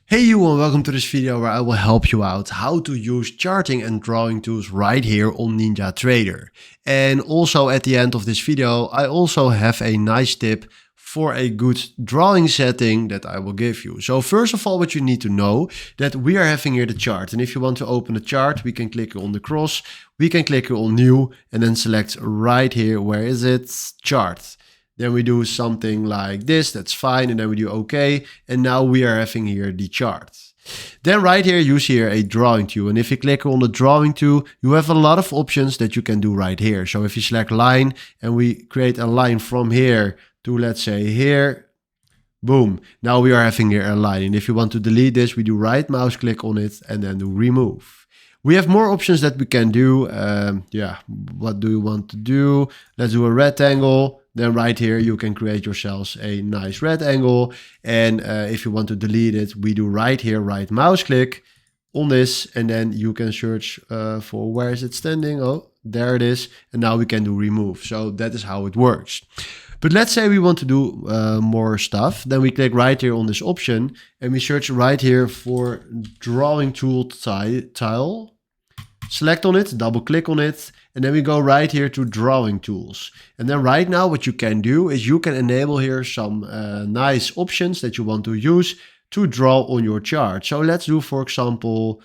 Hey you and welcome to this video where I will help you out how to use charting and drawing tools right here on Ninjatrader. And also at the end of this video, I also have a nice tip for a good drawing setting that I will give you. So first of all, what you need to know that we are having here the chart. And if you want to open the chart, we can click on the cross, we can click on new and then select right here, where is it? Chart. Then we do something like this, that's fine, and then we do OK, and now we are having here the chart. Then right here, you see here a drawing tool, and if you click on the drawing tool, you have a lot of options that you can do right here. So if you select line, and we create a line from here to, let's say, here, boom, now we are having here a line. And if you want to delete this, we do right mouse click on it, and then do remove. We have more options that we can do. What do you want to do? Let's do a rectangle. Then right here, you can create yourselves a nice rectangle. And if you want to delete it, we do right here, right mouse click on this. And then you can search for where is it standing? Oh, there it is. And now we can do remove. So that is how it works. But let's say we want to do more stuff. Then we click right here on this option. And we search right here for drawing tool tile. Select on it, double click on it, and then we go right here to drawing tools. And then right now what you can do is you can enable here some nice options that you want to use to draw on your chart. So let's do, for example,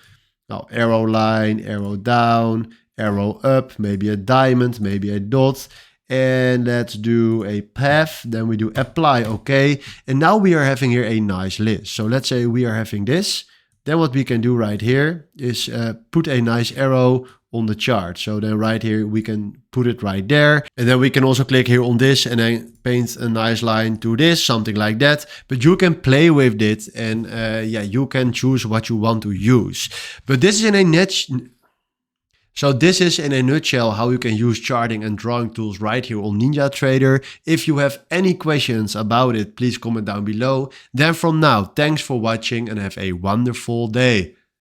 arrow line, arrow down, arrow up, maybe a diamond, maybe a dot. And let's do a path, then we do apply, okay. And now we are having here a nice list. So let's say we are having this. Then what we can do right here is put a nice arrow on the chart. So then right here, we can put it right there. And then we can also click here on this and then paint a nice line to this, something like that. But you can play with it and you can choose what you want to use. But this is in a nutshell how you can use charting and drawing tools right here on Ninjatrader. If you have any questions about it, please comment down below. Then from now, thanks for watching and have a wonderful day.